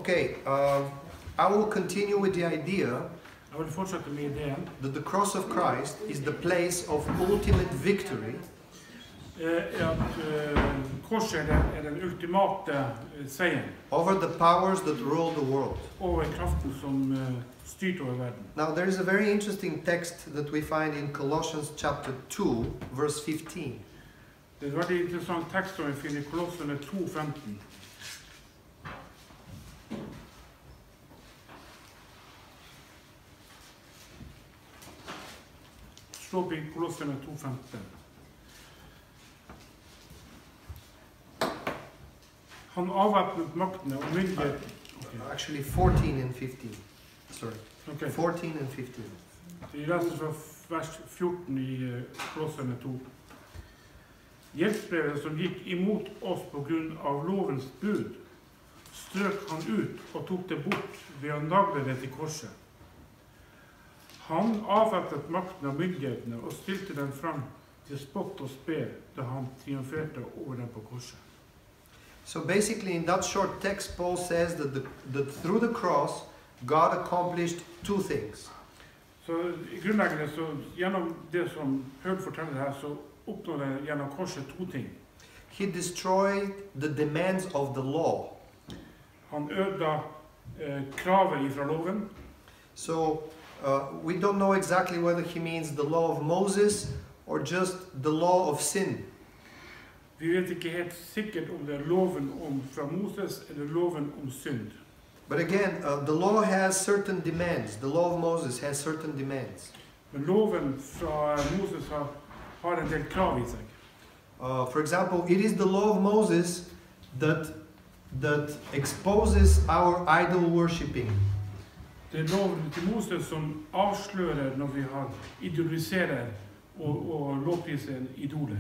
Okay, I will continue with the idea Jeg vil fortsette med ideen that the cross of Christ is the place of ultimate victory at korset er den ultimate seieren over the powers that rule the world. over kraften som styrte over verden. Now there is a very interesting text that we find in Colossians chapter 2, verse 15. Det er en veldig interessant tekst som vi finner i Kolosserne 2,15. Slå opp i Kolosserne 2,15. Han avvæpnet maktene og myndighetene. Actually 14 and 15. Sorry. Okay. 14 and 15. Vi leser fra vers 14 i Kolosserne 2. Gjeldsbrevet som gikk imot oss på grunn av lovens bud, strøk han ut og tok det bort ved å nagle det til korset. Han avvæpnet makten av myndighetene og stilte dem fram til spott og spe da han triumferte over dem på korset. So basically in that short text Paul says that through the cross God accomplished two things. Så i grunnleggende så gjennom det som Paul forteller her, så oppnådde gjennom korset to ting. He destroyed the demands of the law. Han ødela kravet ifra loven. So we don't know exactly whether he means the law of Moses or just the law of sin. Vi vet ikke helt sikkert om det er loven fra Moses eller loven om synd. But again, the law has certain demands. The law of Moses has certain demands. Men loven fra Moses har en del krav i seg. For example, it is the law of Moses that exposes our idol worshipping. Det er loven til Moses som avslører når vi har idoliserer og lovpriser idoler.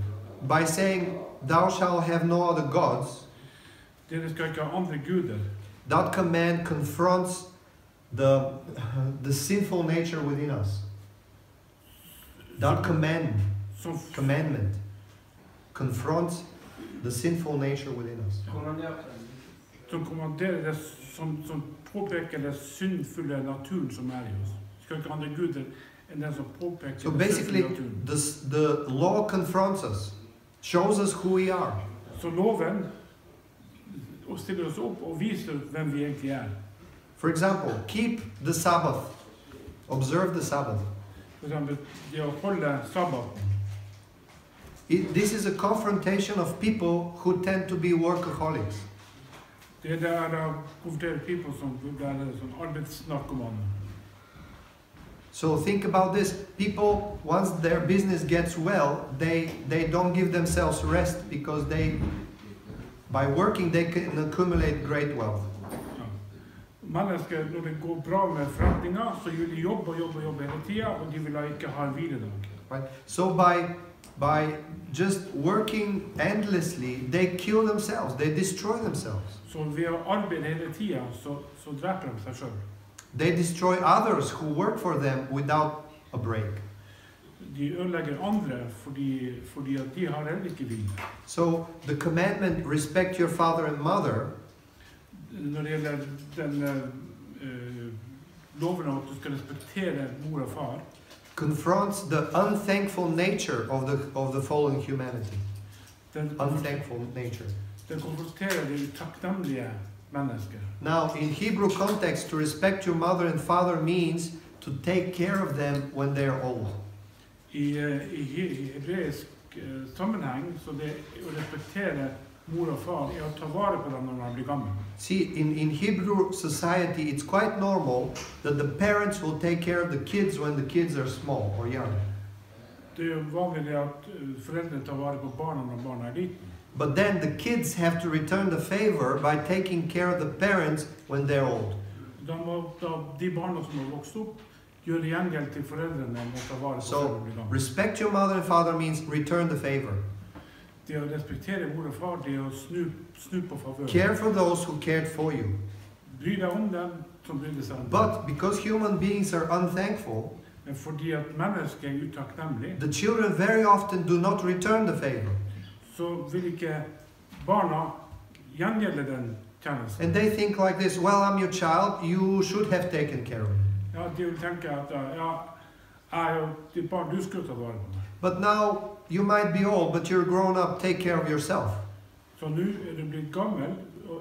By saying, "Thou shalt have no other gods," Dere skal ikke ha andre guder. that command confronts the sinful nature within us. That commandment confronts the sinful nature within us. Som kommanderer det, som påpeker det syndfulle naturen som er i oss. Vi skal ikke ha andre guder enn den som påpeker So den basically, syndfulle naturen. the law confronts us, shows us who we are. Så loven stiller oss opp og viser hvem vi egentlig er. For example, keep the Sabbath, observe the Sabbath. For eksempel, det å holde sabbaten. This is a confrontation of people who tend to be workaholics. Det er å konfrontere people som er arbeidsnarkomane. So think about this. People, once their business gets well, they don't give themselves rest because by working they can accumulate great wealth. Mennesker, når det går bra med forretninger, så gjør de jobb hele tida, og de vil ikke ha en hviledag. Right? So by just working endlessly, they kill themselves, they destroy themselves. Så ved å arbeide hele tida, så dreper de seg selv. They destroy others who work for them without a break. De ødelegger andre fordi at de har heller ikke hvile. So the commandment, respect your father and mother, Når det gjelder den loven om at du skal respektere mor og far, confronts the unthankful nature of the fallen humanity. Unthankful nature. Den konfronterer det utakknemlige mennesker. Now, in Hebrew context, to respect your mother and father means to take care of them when they are old. I hebreisk sammenheng, så det å respektere mor og far er å ta vare på dem når de blir gamle. See, in Hebrew society, it's quite normal that the parents will take care of the kids when the kids are small or young. Det er vanlig at foreldre tar vare på barna når barna er liten. But then the kids have to return the favor by taking care of the parents when they're old. Da de barna som har vokst opp, gjør gjengjeld til foreldrene og ta vare på So, seg når de blir gamle. respect your mother and father means return the favor. Det å respektere mor og far, det å snu på favør. Care for those who cared for you. Bry deg om dem som brydde seg om dem. But because human beings are unthankful, Men fordi at mennesket er utakknemlig, the children very often do not return the favor. så vil ikke barna gjengjelde den tjenesten. And they think like this, well, I'm your child, you should have taken care of me. Ja, de vil tenke at ja, jeg er jo ditt barn, du skulle ta vare på meg. But now you might be old, but you're grown up, take care of yourself. Så nå er du blitt gammel, og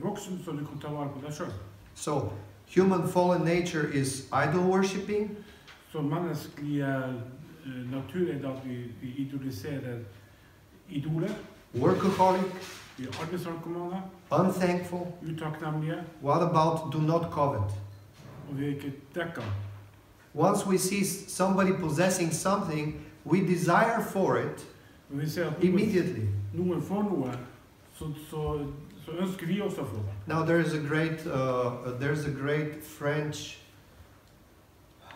voksen, så du kan ta vare på deg selv. So human fallen nature is idol worshipping. Så menneskelig natur er at vi idoliserer idoler. Workaholic. Vi er arbeidsnarkomane. Unthankful. Utakknemlige. What about do not covet? Og vi er ikke dekka. Once we see somebody possessing something, we desire for it Når vi ser at immediately. noen får noe, så ønsker vi også å få det. Now there's a great French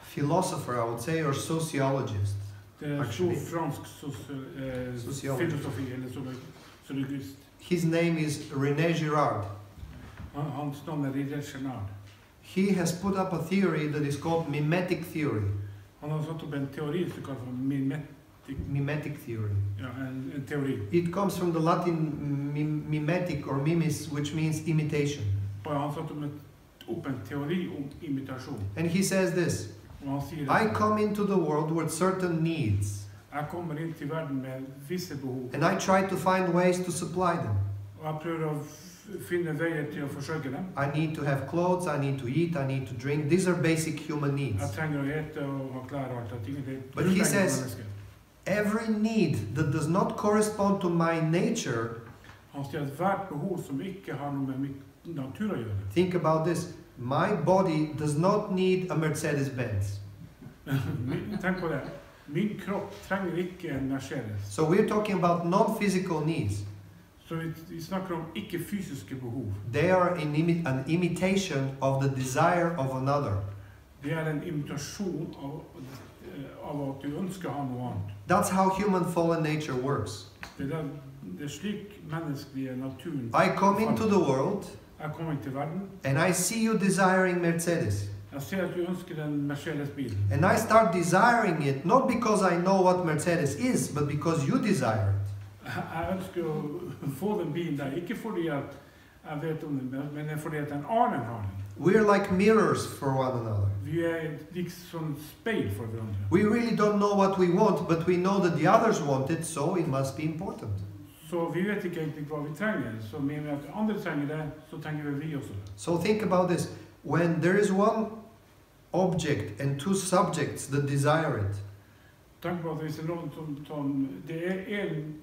philosopher, I would say, or sociologist. Det er stor fransk filosofi, eller sociologist. His name is René Girard. Hans navn er René Girard. He has put up a theory that is called mimetic theory. Han har satt opp en teori som kalles for Mimetic theory. Ja, en teori. It comes from the Latin mimetic or mimes, which means imitation. Og han satt opp en teori om imitasjon. And he says this, Og han sier I come into the world with certain needs, jeg kommer inn til verden med visse behov, and I try to find ways to supply them. og jeg prøver å finne veier til å forsørge dem. I need to have clothes, I need to eat, I need to drink. These are basic human needs. Jeg trenger å ete og ha klær og alt det tingene. Det er But he grunnleggende says, mennesker. every need that does not correspond to my nature, Han sier at hvert behov som ikke har noe med min natur å gjøre. think about this, my body does not need a Mercedes-Benz. Tenk på det. Min kropp trenger ikke en Mercedes. So we're talking about non-physical needs. Så vi snakker om ikke fysiske behov. They are an imitation of the desire of another. Det er en imitasjon av at du ønsker å ha noe annet. That's how human fallen nature works. Det er slik menneskelige naturen. I come into the world Jeg kommer til verden. and I see you desiring Mercedes. Jeg ser at du ønsker en Mercedes-bil. And I start desiring it, not because I know what Mercedes is, but because you desire it. Jeg ønsker å få den bilen der, ikke fordi at jeg vet om den, men fordi at en annen har den. We're like mirrors for one another. Vi er liksom speil for hverandre. We really don't know what we want, but we know that the others want it, so it must be important. Så vi vet ikke egentlig hva vi trenger, så mener vi at andre trenger det, så trenger vi også det. So think about this. When there is one object and two subjects that desire it, Tenk på at hvis det er noen som det er en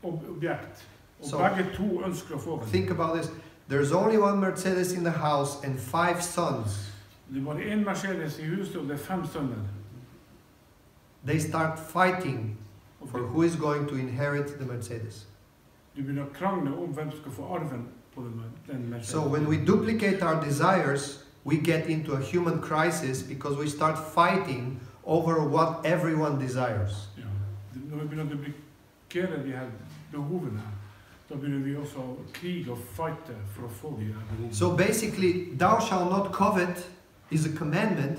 objekt, og So- begge to ønsker å få den. think about this. There's only one Mercedes in the house and 5 sons. Det er bare en Mercedes i huset, og det er 5 sønner. They start fighting Og for who is going to inherit the Mercedes. du begynner å krangle om hvem skal få arven på den Mercedes. So when we duplicate our desires, we get into a human crisis because we start fighting over what everyone desires. Ja. Når vi begynner å duplikere de her behovene, da begynner vi også å krige og fighte for å få de her behovene. So basically, thou shalt not covet is a commandment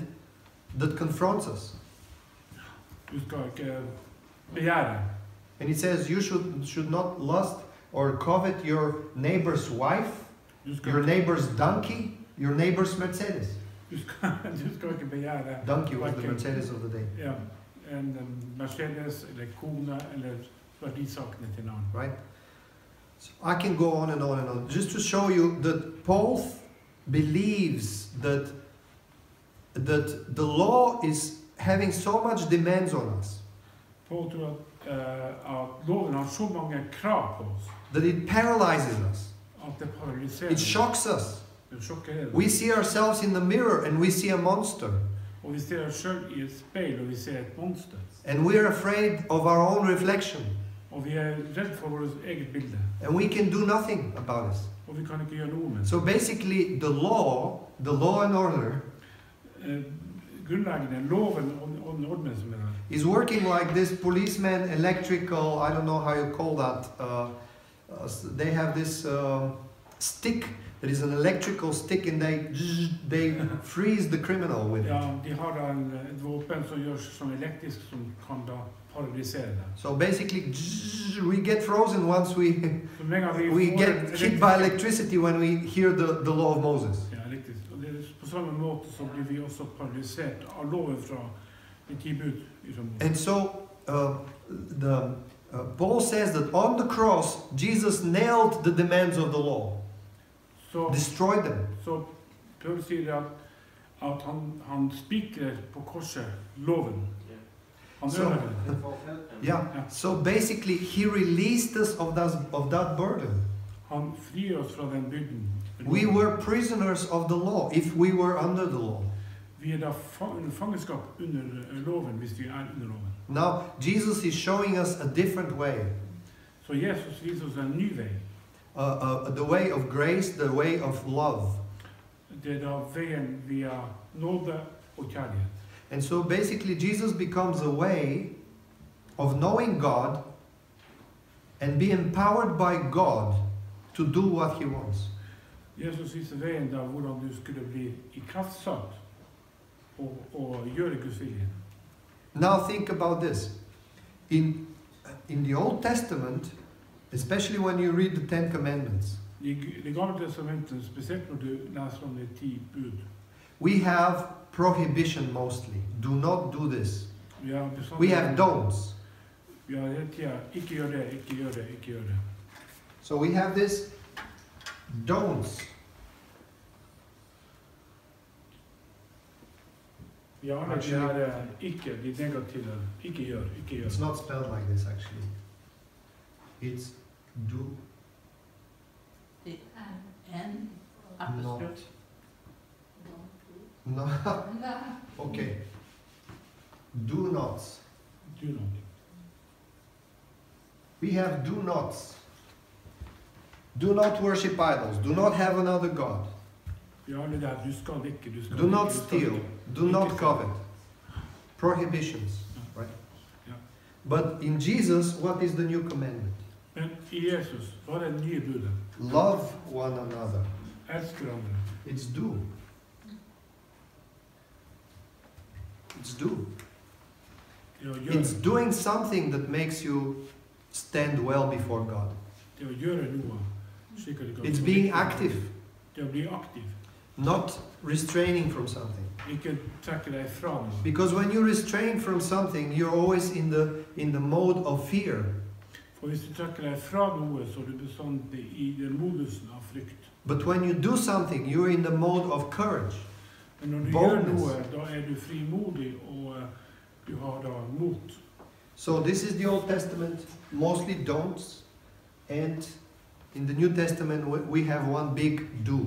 that confronts us. Du skal ikke begjære. And it says you should not lust or covet your neighbor's wife, Du skal, your neighbor's donkey, your neighbor's Mercedes. du skal ikke begjære Donkey was the hverken- Mercedes of the day, Ja, en Mercedes eller kone eller verdisakene til en annen. right? So I can go on and on and on, just to show you that Paul believes that the law is having so much demands on us Paul tror at loven har så mange krav på oss that it paralyzes us. at det paralyserer. It shocks us. Det sjokkerer. We see ourselves in the mirror and we see a monster. Og vi ser oss selv i et speil, og vi ser et monster. And we're afraid of our own reflection. Og vi er redd for vårt eget bilde. And we can do nothing about it. Og vi kan ikke gjøre noe med det. So basically, the law and order, Grunnleggende, loven og den orden som er der, is working like this policeman electrical, I don't know how you call that. They have this stick that is an electrical stick, and they freeze the criminal with it. Ja, de har da et våpen som gjør som elektrisk, som kan da paralysere det. So basically, we get frozen once we Så med en gang vi we får get hit by electricity when we hear the law of Moses. Ja, riktig. Og det er på samme måte så blir vi også paralysert av loven fra de 10 bud fra Moses. And so Paul says that on the cross, Jesus nailed the demands of the law, destroyed them. Så Paul sier at han spikrer på korset loven. Han So, ødelegger det. yeah. So basically, he released us of that burden. Han frir oss fra den byrden. We were prisoners of the law if we were under the law. Vi er da under fangenskap under loven hvis vi er under loven. Now, Jesus is showing us a different way. Så Jesus viser oss en ny vei. The way of grace, the way of love. Det er da veien via nåde og kjærlighet. And so basically Jesus becomes a way of knowing God and be empowered by God to do what he wants. Jesus viser veien da hvordan du skulle bli i kraftsatt og gjøre Guds vilje. Now think about this. In the Old Testament, especially when you read the Ten Commandments, I Det gamle testamentet, spesielt når du leser om de 10 bud, we have prohibition mostly. Do not do this. We have don'ts. Vi har hele tiden, ikke gjør det, ikke gjør det, ikke gjør det. So we have this don'ts. Vi har alle de her ikke, de negative, ikke gjør, ikke gjør. It's not spelled like this actually. It's do N not. apostrophe. No. Okay. Do nots. Do not. We have do nots. Do not worship idols. Do not have another God. Vi har alle der, du skal ikke, du skal Do not ikke, du skal steal. ikke. Do not covet. Prohibitions. Right? Ja. But in Jesus, what is the new commandment? Men i Jesus, hva er det nye budet? Love one another. Elsk hverandre. It's do. It's do. Det å gjøre, It's doing something that makes you stand well before God. det å gjøre noe, slik at det kan It's being active, Det å bli aktiv. not restraining from something. Ikke trekke deg fra noe. Because when you restrain from something, you're always in the mode of fear. For hvis du trekker deg fra noe, så er du bestandig i den modusen av frykt. But when you do something, you're in the mode of courage. Men når du Boldness. gjør noe, da er du frimodig, og du har da mot. So this is the Old Testament, mostly don'ts. And in the New Testament, we have one big do.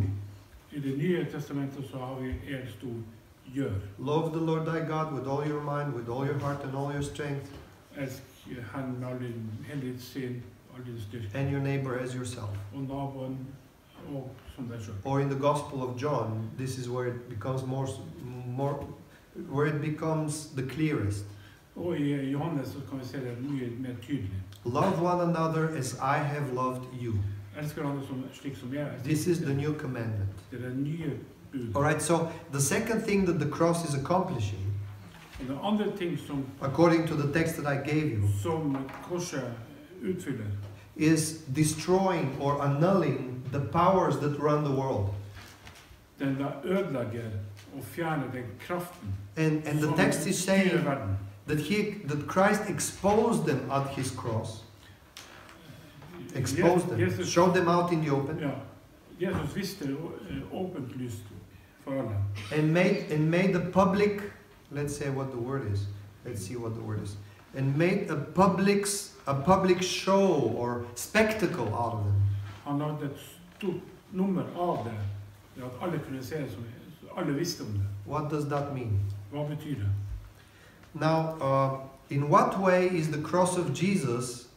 I det nye testamentet så har vi en stor gjør. Love the Lord thy God with all your mind, with all your heart and all your strength, Elsk Han med all din hele ditt sinn, all din styrke. and your neighbor as yourself. Og naboen, og som deg selv. Or in the Gospel of John, this is where it becomes where it becomes the clearest. Og i Johannes så kan vi se det mye mer tydelig. Love one another as I have loved you. Elsk hverandre slik som jeg elsker. This is the new commandment. Det er det nye bud. All right, so the second thing that the cross is accomplishing, Og det andre ting according to the text that I gave you, som korset utfyller, is destroying or annulling the powers that run the world. den da ødelegger og fjerner den kraften And the som text is styrer saying verden. that Christ exposed them at his cross, exposed them, Jesus, showed them out in the open, ja, Jesus visste åpent lyst for alle. and made a public, let's say what the word is. Let's see what the word is. And made a public show or spectacle out of them. Han lagde et stort nummer av det, det at alle kunne se det, som alle visste om det. What does that mean? Hva betyr det? Now, in what way is the cross of Jesus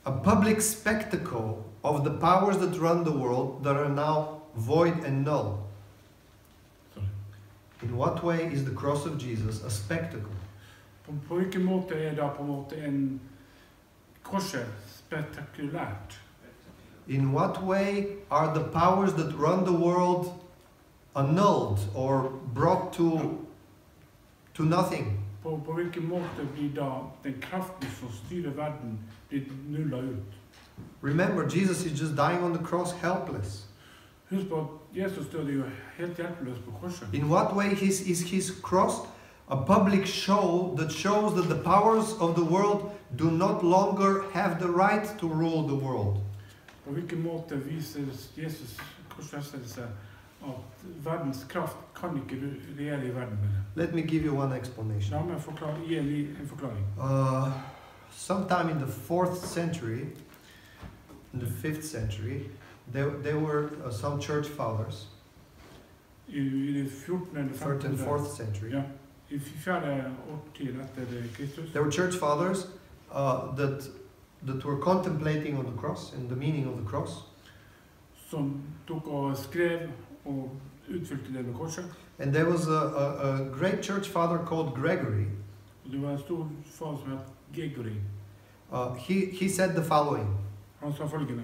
a public spectacle of the powers that run the world that are now void and null? Sorry. In what way is the cross of Jesus a spectacle? På hvilken måte er det på en måte en korset spektakulært? In what way are the powers that run the world annulled or brought to nothing? på hvilken måte blir da den kraften som styrer verden, blir nullet ut? Remember, Jesus is just dying on the cross helpless. Husk på at Jesus døde jo helt hjelpeløs på korset. In what way is his cross a public show that shows that the powers of the world do not longer have the right to rule the world? På hvilken måte viser Jesus korsfestelse at verdens kraft kan ikke regjere i verden med det? Let me give you one explanation. La meg gi en forklaring. Sometime in the 4th century, in the 5th century, there were some church fathers. I det 14. eller 3rd and 4th century. Ja, i 4. årtid etter Kristus. There were church fathers that were contemplating on the cross and the meaning of the cross. Som tok og skrev og utfylte det med korset. And there was a great church father called Gregory. Og det var en stor fader som het Gregory. He said the following. Han sa følgende.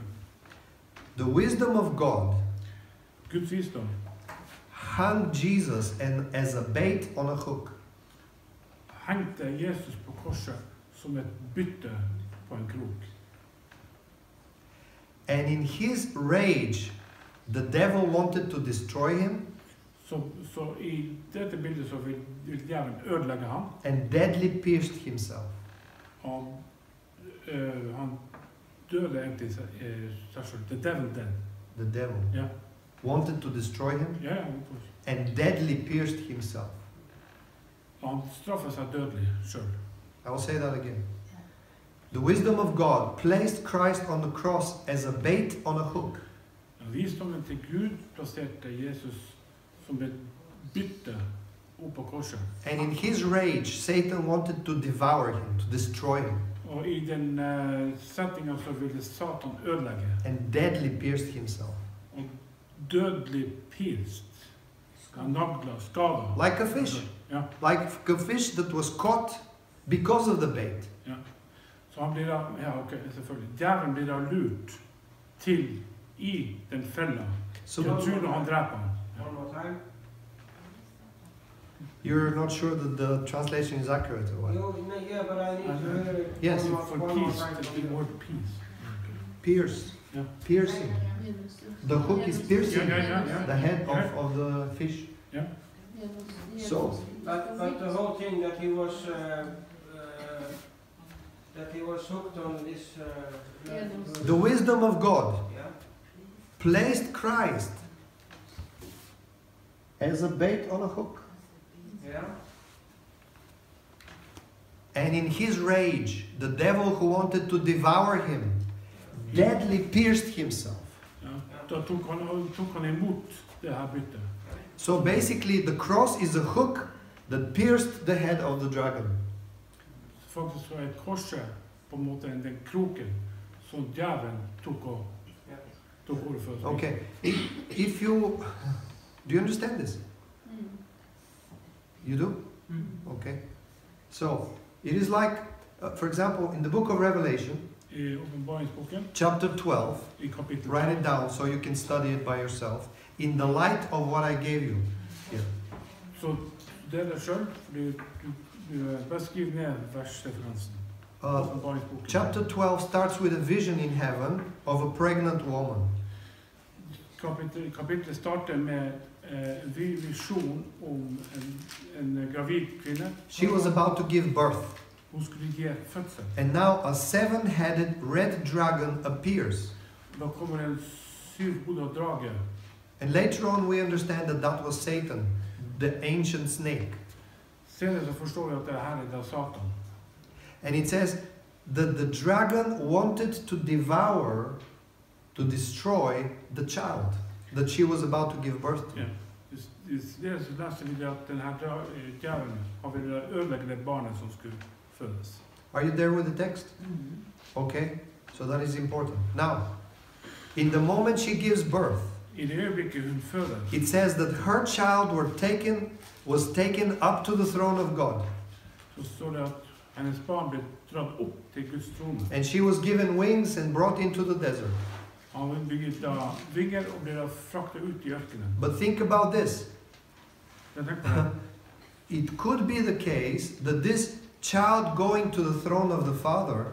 The wisdom of God Guds visdom hung Jesus as a bait on a hook. Hengte Jesus på korset som et bytte på en krok. And in his rage, the devil wanted to destroy him. Så i dette bildet så vil djevelen ødelegge ham. And deadly pierced himself. Han døde egentlig seg selv. The devil dead. The devil Ja. wanted to destroy him Ja, and deadly pierced himself. Han straffet seg dødelig selv. I will say that again. The wisdom of God placed Christ on the cross as a bait on a hook. Visdommen til Gud plasserte Jesus som et bytte opp på korset. And in his rage, Satan wanted to devour him, to destroy him. Og i den settingen så ville Satan ødelegge. And deadly pierced himself. Og dødelig pilst. Nagler, skader. Like a fish. Ja. Like a fish that was caught because of the bait. Ja. Så han blir da, ja ok, selvfølgelig. Djevelen blir da lurt til i den fella. So Jeg tror han dreper ham. One more time. you're not sure that the translation is accurate or what? Yeah, but I need to hear it Yes. For one more peace, time. the word peace. Pierce. Yeah. Piercing. The hook is piercing Yeah. the head of the fish. Yeah. So, But the whole thing that he was hooked on this. the wisdom of God Yeah. placed Christ as a bait on a hook. Yeah. And in his rage, the devil who wanted to devour him deadly pierced himself. Ja. Da tok han imot det her byttet. So basically, the cross is a hook that pierced the head of the dragon. Faktisk så korset på en måte den kroken som djevelen tok over for oss. Okay, if you... Do you understand this? You do? Okay. So, it is like, for example, in the book of Revelation, I åpenbaringsboken, chapter 12, i kapittel write it down so you can study it by yourself, in the light of what I gave you here. Så det er det selv, fordi du bare skriv ned versreferansen. Åpenbaringsboken. Chapter 12 starts with a vision in heaven of a pregnant woman. Kapitlet starter med en vision om en gravid kvinne. She was about to give birth. Hun skulle gi fødsel. And now a seven-headed red dragon appears. Da kommer en syvhodet drage. And later on we understand that that was Satan, the ancient snake. Senere så forstår vi at det her er da Satan. And it says that the dragon wanted to devour, to destroy the child that she was about to give birth to. Ja. Det så leser vi at den her djevelen har villet ødelegge det barnet som skulle fødes. Are you there with the text? Okay, so that is important. Now, in the moment she gives birth, I det øyeblikket hun fødes, it says that her child was taken up to the throne of God. så står det at hennes barn ble dratt opp til Guds trone. And she was given wings and brought into the desert. Han bygget da vinger og ble da fraktet ut i ørkenen. But think about this. Jeg tenker på det. it could be the case that this child going to the throne of the Father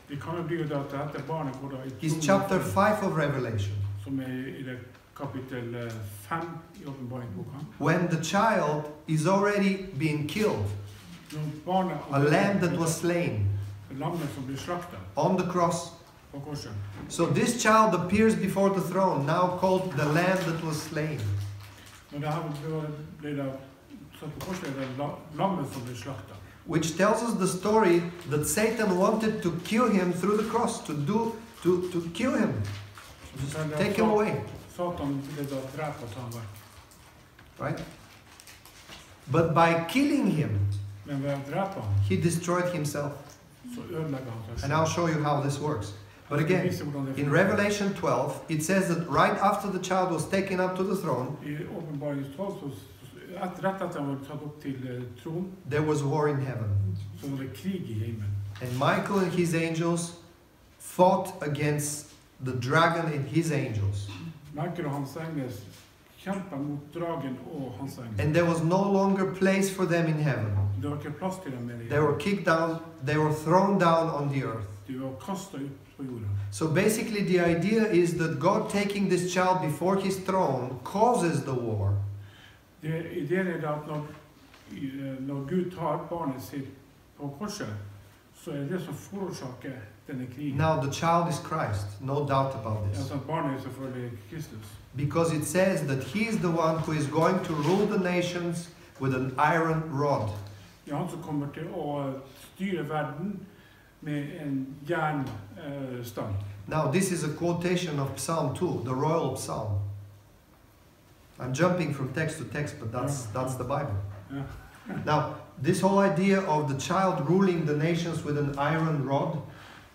Det kan jo bli det at dette barnet går da i is chapter 5 of Revelation. som i det kapittel 5 i åpenbaringsboka. When the child is already being killed, Når barnet a lamb that was slain lammet som blir slaktet on the cross. på korset. So this child appears before the throne, now called the lamb that was slain. Når det her blir det satt på korset, det lammet som blir slaktet. Which tells us the story that Satan wanted to kill him through the cross, to kill him, take him away, Satan ville da drepe oss han vekk. right? But by killing him, Men ved å drepe han, he destroyed himself. så ødelegger han seg And I'll show you how this works. But again, in Revelation 12, it says that right after the child was taken up to the throne, I åpenbaringens 12, rett etter han var tatt opp til tron, there was war in heaven. så var det krig i himmelen. And Michael and his angels fought against the dragon and his angels. Michael og hans engel kjempet mot dragen og hans engel. And there was no longer place for them in heaven. Det var ikke plass til dem mer i They were kicked down, they were thrown down on the earth. De var kastet ut på jorda. So basically the idea is that God taking this child before his throne causes the war. Ideen er at når Gud tar barnet sitt på korset, så er det som forårsaker denne krigen. Now the child is Christ, no doubt about this. Altså barnet er selvfølgelig Kristus. Because it says that he is the one who is going to rule the nations with an iron rod. Det er han som kommer til å styre verden med en jernstang. Now this is a quotation of Psalm 2, the royal psalm. I'm jumping from text to text, but that's the Bible. Ja. Now, this whole idea of the child ruling the nations with an iron rod,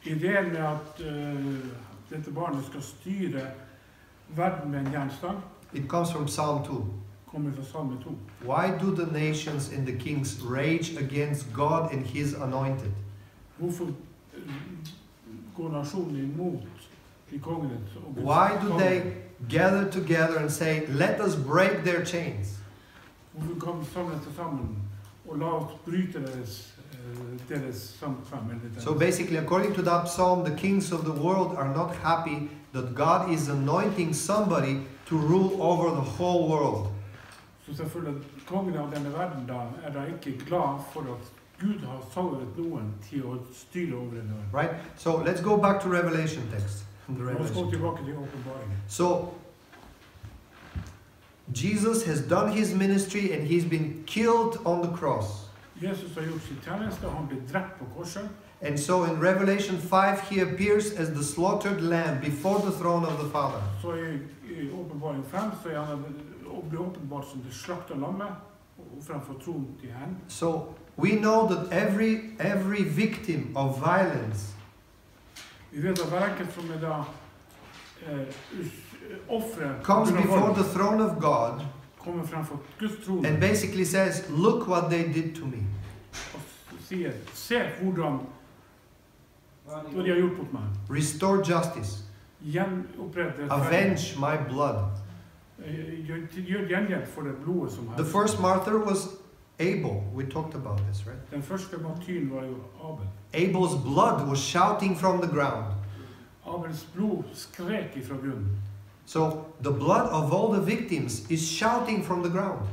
Ideen med at dette barnet skal styre verden med en jernstang, it comes from Psalm 2. kommer fra Salme 2. Why do the nations and the kings rage against God and his anointed? Hvorfor går nasjonen imot de kongene? Why do they gather together and say, let us break their chains? Hvorfor kan de samle seg sammen og la oss bryte deres samkvem? So basically, according to that psalm, the kings of the world are not happy that God is anointing somebody to rule over the whole world. Så selvfølgelig kongen av denne verden da da ikke glad for at Gud har salvet noen til å styre over denne verden. Right? So let's go back to Revelation text. La oss gå tilbake til åpenbaringen. So Jesus has done his ministry and he's been killed on the cross. Jesus har gjort sin tjeneste, han ble drept på korset. And so in Revelation 5 he appears as the slaughtered lamb before the throne of the Father. Så i åpenbaring 5 så er han blir åpenbart som det slakta lammet og fremfor tronen til Herren. So we know that every victim of violence Vi vet at hver enkelt som er da offeret comes before the throne of God kommer fremfor Guds trone and basically says, look what they did to me. og sier, se hvordan hva de har gjort mot meg. Restore justice. Gjenopprette Avenge my blood. Gjør gjengjeld for det blodet som The first martyr was Abel. We talked about this, right? Den første martyren var jo Abel. Abel's blood was shouting from the ground. Abels blod skrek ifra grunnen. So the blood of all the victims is shouting from the ground.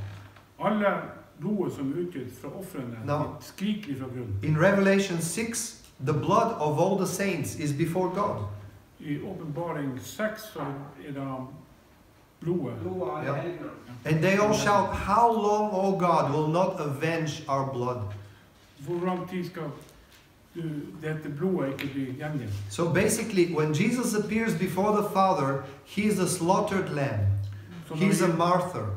Alle blodet som er utgitt fra offrene Now, skriker ifra grunnen. in Revelation 6, the blood of all the saints is before God. I åpenbaring 6 så er det blodet. Yeah. And they all shout, how long, O God, will not avenge our blood? Hvor lang tid skal dette blodet ikke bli gjengjeldt? So basically, when Jesus appears before the Father, he is a slaughtered lamb. He's a martyr,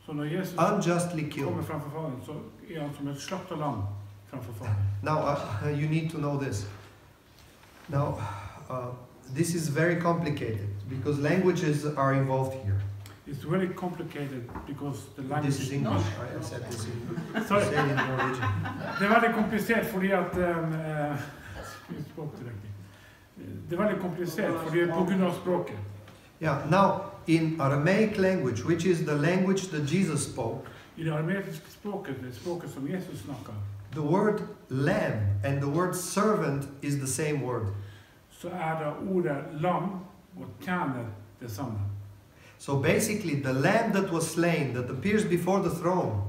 Så når Jesus unjustly kommer killed. framfor Faderen, så er han som et slakta lam framfor Faderen. Now, you need to know this. Now, this is very complicated because languages are involved here. It's very complicated because the language... This is English, right? I said this in, Sorry. said in Norwegian. Det er veldig komplisert fordi at det er veldig komplisert fordi på grunn av språket. Yeah, now, in Aramaic language, which is the language that Jesus spoke, I det arameiske språket, det språket som Jesus snakker, the word lamb and the word servant is the same word. så det ordet lam og tjener det samme. So basically, the lamb that was slain, that appears before the throne,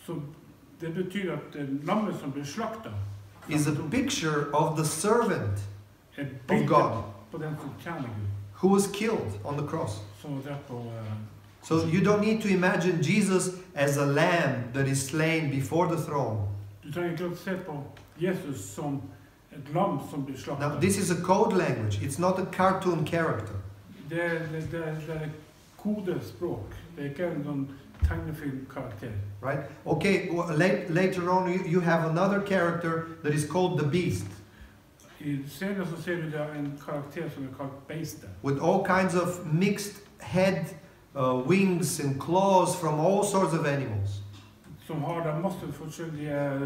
Så det betyr at lammet som blir slaktet is a picture of the servant of God på den som tjener Gud, who was killed on the cross. som var drept på. So you don't need to imagine Jesus as a lamb that is slain before the throne. Du trenger ikke å se på Jesus som et lam som blir Now, slaktet. this is a code language. It's not a cartoon character. Det er kodespråk. Det er ikke en sånn tegnefilmkarakter. Right? Okay, well, later on you have another character that is called the beast, Senere så ser du det en karakter som kalt beistet. with all kinds of mixed head, wings and claws from all sorts of animals. Som har da masse forskjellige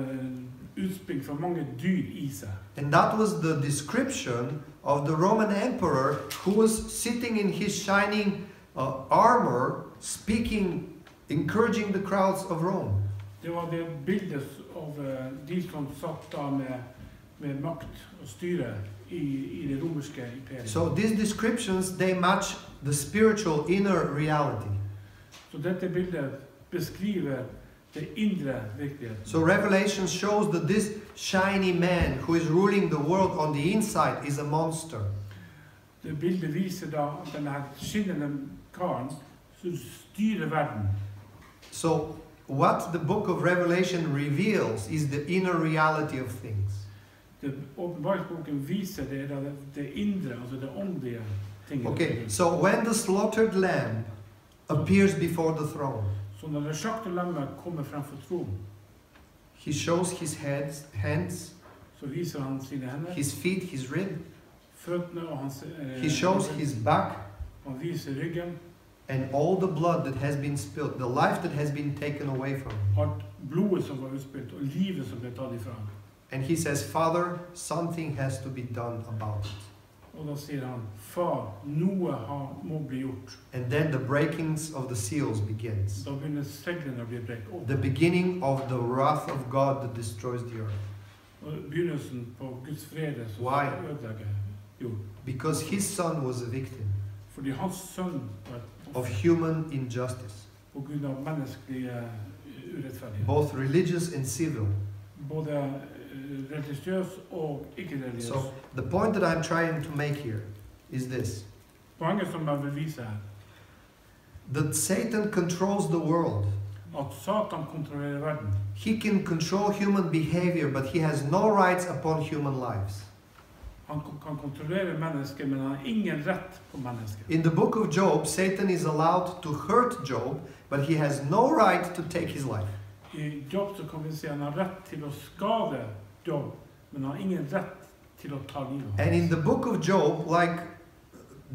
utspring fra mange dyr i seg. And that was the description of the Roman emperor who was sitting in his shining armor, speaking, encouraging the crowds of Rome. Det var det bildet av de som satt da med makt og styre i det romerske imperiet. So these descriptions, they match the spiritual inner reality. Så dette bildet beskriver det indre virkelighet. So Revelation shows that this shiny man who is ruling the world on the inside is a monster. Det bildet viser da at denne skinnende karen som styrer verden. So what the book of Revelation reveals is the inner reality of things. Det åpenbaringsboken viser det indre, altså det åndelige tingene. Okay, so when the slaughtered lamb appears before the throne, Så når det slakte lammet kommer frem for tronen, he shows his hands, så viser han sine hender, his feet, his rib. føttene og hans He shows his back han viser ryggen, and all the blood that has been spilled, the life that has been taken away from him. alt blodet som var utspilt, og livet som ble tatt ifra ham. And he says, Father, something has to be done about it. Og da sier han, far, noe må bli gjort. And then the breakings of the seals begins. Da begynner seglene å bli brekt opp. The beginning of the wrath of God that destroys the earth. Og begynnelsen på Guds frede som Why? skal ødelegge jord. Because his son was a victim Fordi hans sønn var et of offer human injustice, på grunn av menneskelig urettferdighet. both religious and civil. Både religiøs og ikke-religiøs. So the point that I'm trying to make here is this: Poenget som jeg vil vise her, that Satan controls the world. at Satan kontrollerer verden. He can control human behavior, but he has no rights upon human lives. Han kan kontrollere mennesker, men han har ingen rett på mennesker. In the book of Job, Satan is allowed to hurt Job, but he has no right to take his life. I Job så kan vi si han har rett til å skade Job, men han har ingen rett til å ta livet And in hans. the book of Job, like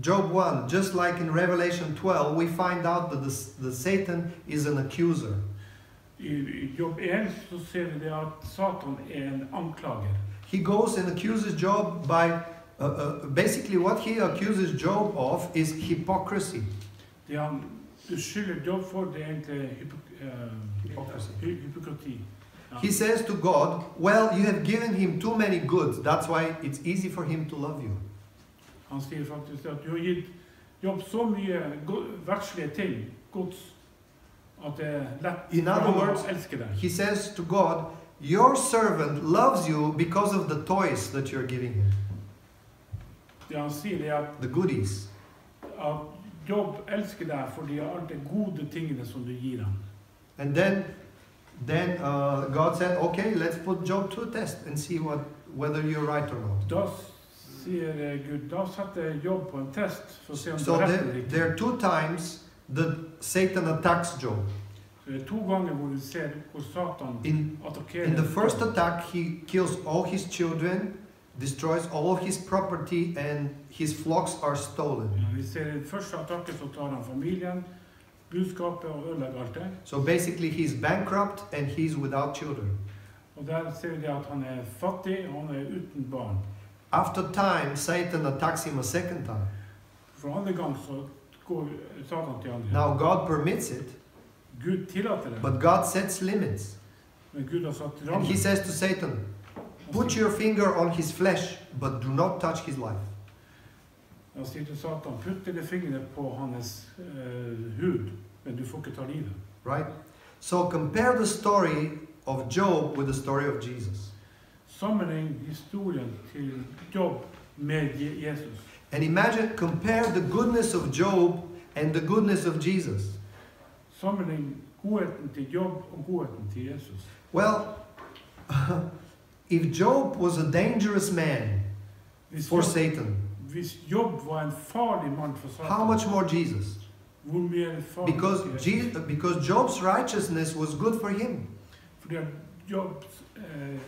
Job 1, just like in Revelation 12, we find out that the Satan is an accuser. I Job 1 så ser vi det at Satan en anklager. He goes and accuses Job by, basically what he accuses Job of is hypocrisy. Det han beskylder Job for, det egentlig Hypocrisy. hypokrati. Ja. He says to God, well, you have given him too many goods, that's why it's easy for him to love you. Han sier faktisk at du har gitt Job så mye verdslige ting, gods, at det er lett In for other ham words, å elske deg. He says to God, your servant loves you because of the toys that you're giving him, Det han sier er the goodies. at Job elsker deg fordi av alle de gode tingene som du gir ham. And then God said, okay, let's put Job to a test and see whether you're right or not. Da sier Gud, da setter Job på en test for å se om So det er rett eller there riktig. are two times that Satan attacks Job. Så det er 2 ganger hvor vi ser hvor Satan In attakkerer the first Job. attack, he kills all his children, destroys all of his property, and his flocks are stolen. Ja, vi ser i den første attakken så tar han familien, budskapet og ødelegger alt det. So basically, he's bankrupt and he's without children. Og der ser vi at han er fattig, og han er uten barn. After time, Satan attacks him a second time. For andre gang så går Satan til andre. Now God permits it, Gud tillater det, But God sets limits. men Gud har satt And he rammer. says to Satan, put your finger on his flesh, but do not touch his life. Han sier til Satan, putt dine fingre på hans hud, men du får ikke ta livet. Right? So compare the story of Job with the story of Jesus. Sammenlign historien til Job med Jesus. And imagine, compare the goodness of Job and the goodness of Jesus. Sammenlign godheten til Job og godheten til Jesus. Well, if Job was a dangerous man for Satan, Hvis Job var en farlig mann for Satan, how much more Jesus? hvor mye farlig Because Job's righteousness was good for him. Fordi at Jobs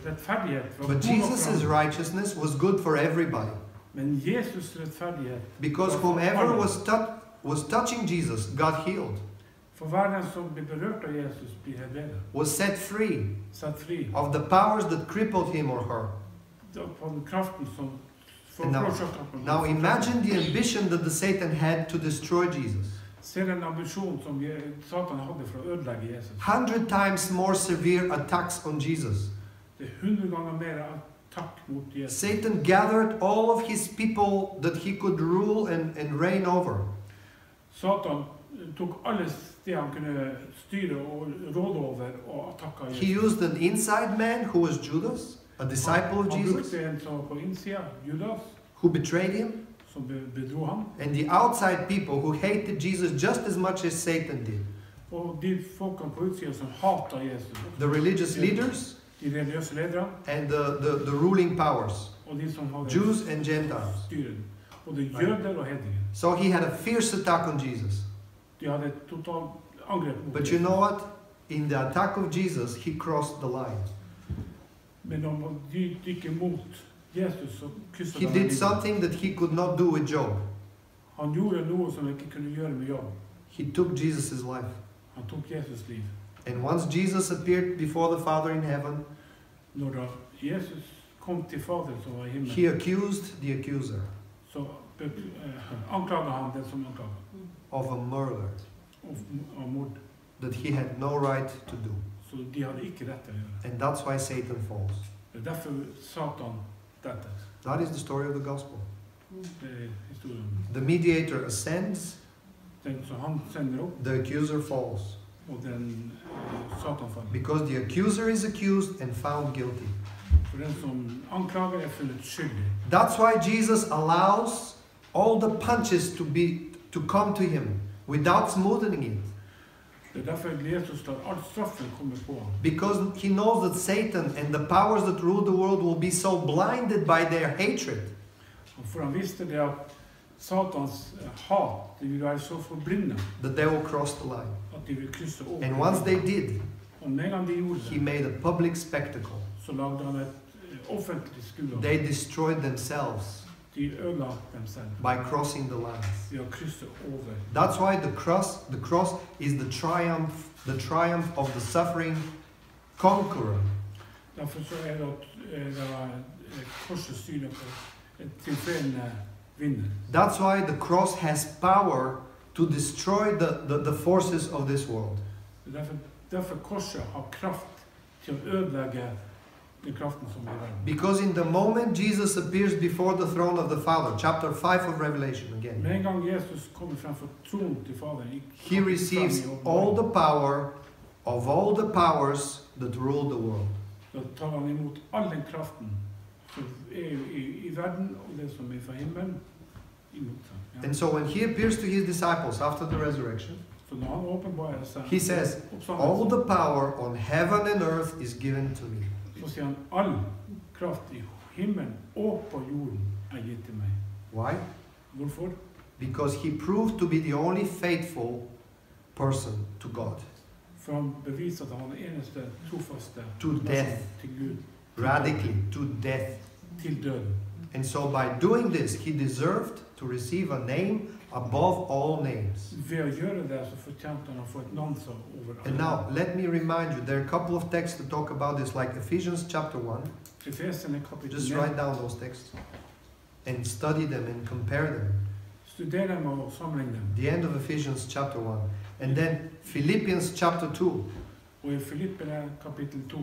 rettferdighet var But god nok for Jesus' ham. righteousness was good for everybody. Men Jesus rettferdighet, Because whomever was touching Jesus got healed, for hver den som blir berørt av Jesus, blir helbredet, was set free satt fri of the powers that crippled him or her. på den kraften som And now imagine the ambition that the Satan had to destroy Jesus. Se den ambisjonen som Satan hadde for å ødelegge Jesus. 100 times more severe attacks on Jesus. Det 100 ganger mer attakk mot Jesus. Satan gathered all of his people that he could rule and reign over. Satan tok alle steder han kunne styre og råde over og attakka Jesus. He used an inside man who was Judas, a disciple of Han Jesus, brukte en som var på innsida, Judas, who betrayed him, som bedro ham. and the outside people who hated Jesus just as much as Satan did. Og de folkene på utsida som hatet Jesus. The religious leaders De religiøse lederne and the ruling powers, og de som hadde Jews and Gentiles. styret. Både jøder og hedninger. So he had a fierce attack on Jesus. De hadde et totalt angrep mot But you know what? In the attack of Jesus, he crossed the line. Men om de gikk imot Jesus, så krysset He han did linjen. something that he could not do with Job. Han gjorde noe som han ikke kunne gjøre med Job. He took Jesus' life. Han tok Jesus liv. And once Jesus appeared before the Father in heaven, Når da Jesus kom til Faderen som var i he himmelen, accused the accuser så anklaget han den som anklaget of a murder av mord. that he had no right to do. Så de hadde ikke rett til å gjøre. And that's why Satan falls. Det er derfor Satan dette. That is the story of the gospel. Det er historien. The mediator ascends, Den som han sender opp, the accuser falls. og den Satan faller. Because the accuser is accused and found guilty. For den som anklager er funnet skyldig. That's why Jesus allows all the punches to come to him without smoothing it. Det er derfor Jesus lar all straffen komme på ham. Because he knows that Satan and the powers that rule the world will be so blinded by their hatred For han visste det at Satans hat, de vil være så forblindet that they will cross the line. at de vil krysse over. And once they did, Og med en gang de gjorde he det, made a public spectacle. så lagde han et offentlig skuelag. They destroyed themselves De ødela dem selv. by crossing the lines. De har krysset over. That's why the cross is the triumph of the suffering conqueror. Derfor så er det at korset styrer på et tilfellende vinner. That's why the cross has power to destroy the forces of this world. Det er derfor korset har kraft til å ødelegge den kraften som er i verden. Because in the moment Jesus appears before the throne of the Father, chapter 5 of Revelation again, Med en gang Jesus kommer frem for tronen til Faderen, he receives all the power of all the powers that rule the world. Da tar han imot all den kraften som er i verden og det som er fra himmelen imot seg. Ja. And so when he appears to his disciples after the resurrection, Så når han åpenbarer seg, he says, all the power on heaven and earth is given to me. så sier han all kraft i himmelen og på jorden er gitt til meg. Why? Hvorfor? Because he proved to be the only faithful person to God. For han beviser at han er den eneste trofaste To death. til Gud, Radically, to death. til døden. And so by doing this, he deserved to receive a name above all names. Ved å gjøre det, så fortjente han å få et navn som over And now, let me remind you, there are a couple of texts to talk about this, like Ephesians chapter 1. Efeserne kapittel Just 1. write down those texts and study them and compare them. Studer dem og sammenligne dem. The end of Ephesians chapter 1. And then Philippians chapter 2, Og i Filippene kapittel 2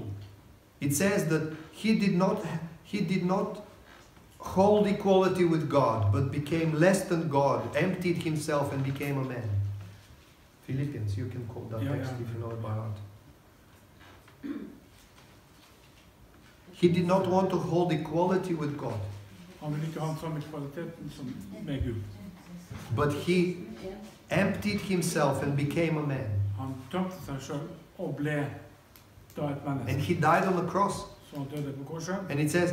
it says that he did not hold equality with God, but became less than God, emptied himself and became a man. Philippians, you can quote that text if you know it by heart. He did not want to hold equality with God, Han vil ikke ha den samme kvaliteten som med Gud. but he emptied himself and became a man. Han tømte seg selv og ble da et And menneske. he died on the cross. Så han døde på korset. And it says,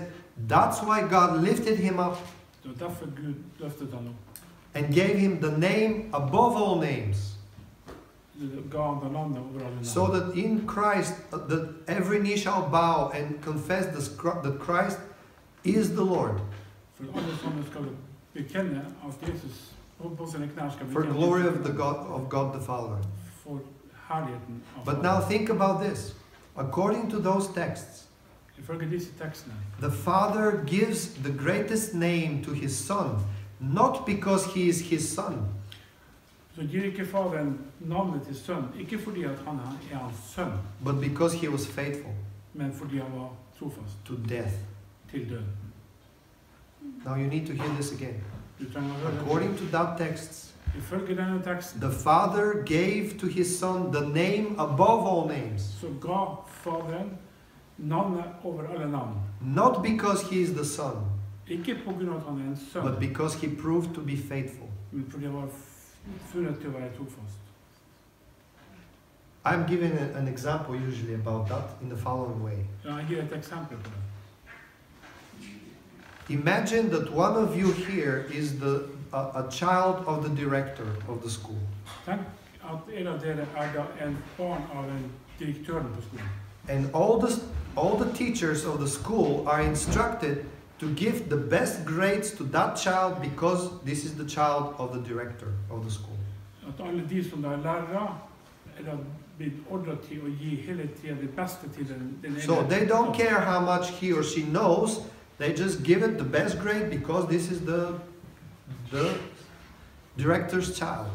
that's why God lifted him up Det var derfor Gud løftet han opp. and gave him the name above all names. Det ga han det navnet over alle navn. So that in Christ, that every knee shall bow and confess that Christ is the Lord. For alle sammen skal bekjenne at Jesus på sine knær skal For bekjenne glory of God the Father. for herligheten av But now think about this. According to those texts, Ifølge disse tekstene the Father gives the greatest name to his Son, not because he is his Son, så gir ikke Faderen navnet til sønn, ikke fordi at han er hans sønn, but because he was faithful men fordi han var trofast to death. til døden. Now you need to hear this again. Du trenger å høre det. According to that text, Ifølge denne teksten the Father gave to his Son the name above all names, så ga Faderen navnet over alle navn. not because he is the Son, Ikke på grunn av at han er en sønn, but because he proved to be faithful. men fordi han var funnet til å være trofast. I'm giving an example usually about that in the following way. Ja, jeg gir et eksempel på det. Imagine that one of you here is a child of the director of the school. Tenk at en av dere er da en barn av en direktøren på skolen. And all the teachers of the school are instructed to give the best grades to that child because this is the child of the director of the school. At alle de som da er lærere, er da blitt ordret til å gi hele tiden det beste til den So they don't care how much he or she knows, they just give it the best grade because this is the director's child.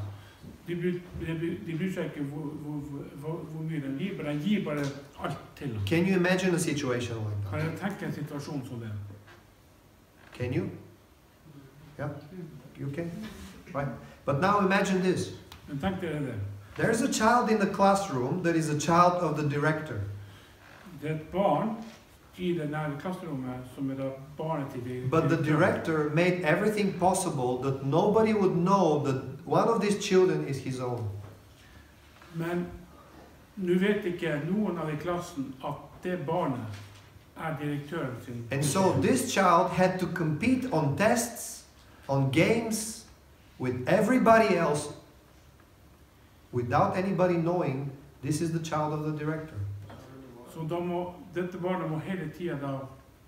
De bryr seg ikke hvor mye de gir, men de gir bare alt til dem. Can you imagine a situation like Kan that? jeg tenke en situasjon som det? Can you? Yeah? You can? Right? But now imagine this. Men tenk dere det. There's a child in the classroom that is a child of the director. Det er et barn i det nære klasserommet som er da barnet til de But the director made everything possible that nobody would know that one of these children is his own. Men nå vet ikke noen av i klassen at det barnet er direktøren sin. And so this child had to compete on tests, on games, with everybody else, without anybody knowing this is the child of the director. Så da dette barnet må hele tiden da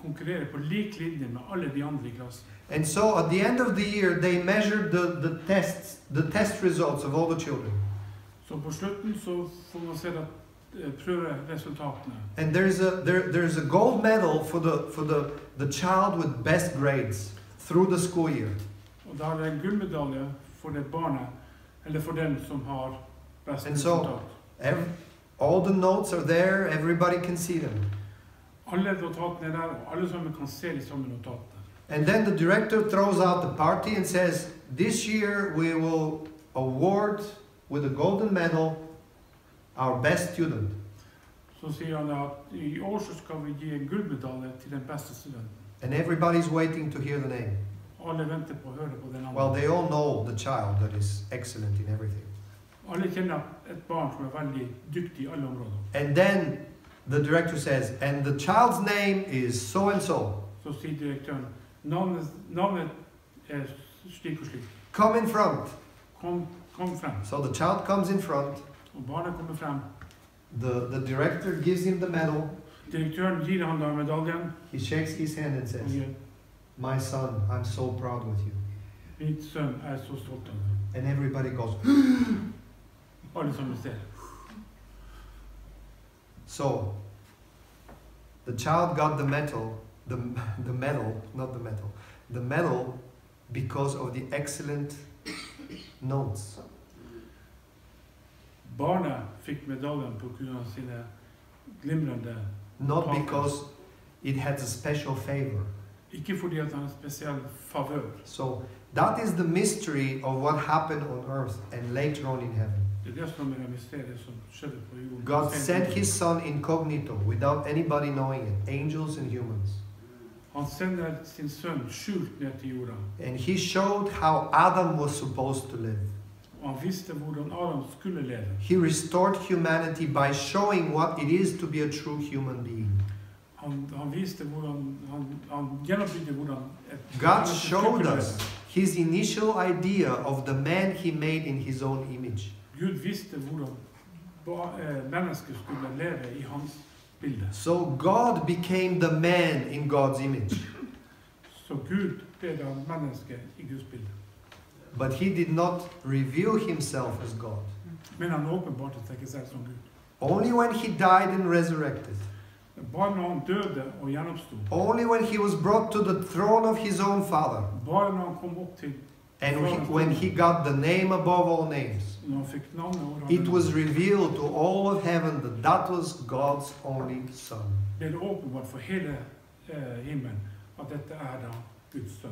konkurrere på lik linje med alle de andre i klassen. And so at the end of the year, they measured the test results of all the children. Så på slutten så får man se at prøveresultatene. And there's a gold medal for the child with best grades through the school year. Og da er det en gullmedalje for det barnet, eller for den som har best And so, resultat. all the notes are there, everybody can see them. Alle notatene er der, og alle sammen kan se de samme notatene. And then the director throws out the party and says, this year we will award with a golden medal our best student. Så sier han at i år så skal vi gi en gullmedalje til den beste studenten. And everybody's waiting to hear the name. Alle venter på å høre på den Well, andre. they all know the child that is excellent in everything. Alle kjenner et barn som er veldig dyktig i alle områder. And then the director says, and the child's name is so and so. Så sier direktøren, navnet er slik og slik. Come in front. Kom frem. So the child comes in front. Og barnet kommer frem. The director gives him the medal. Direktøren gir han da medaljen. He shakes his hand and Og says, sier, my son, I'm so proud with you. mitt sønn er så stolt av deg. And everybody goes, Alle sammen ser. so the child got the medal, the medal because of the excellent notes. Barnet fikk medaljen på grunn av sine glimrende not tavler. because it had a special favor. Ikke fordi at han har en spesiell favør. So that is the mystery of what happened on earth and later on in heaven. Det er det som er det mysteriet som skjedde på jorden. God sent his son incognito without anybody knowing it, angels and humans. Han sender sin sønn skjult ned til jorda. And he showed how Adam was supposed to live. Og han visste hvordan Adam skulle leve. He restored humanity by showing what it is to be a true human being. Han viste hvordan, han gjenoppbygde hvordan God showed us his initial idea of the man he made in his own image. Gud visste hvordan mennesket skulle leve i hans bilde. So God became the man in God's image. Så Gud ble da mennesket i Guds bilde. But he did not reveal himself as God. Men han åpenbarte seg ikke selv som Gud. Only when he died and resurrected. Bare når han døde og gjenoppstod. Only when he was brought to the throne of his own Father. Bare når han kom opp til And when he got the name above all names. når han fikk navnet over It was revealed to all of heaven that that was God's only Son. ble det åpenbart for hele himmelen at dette er da Guds sønn.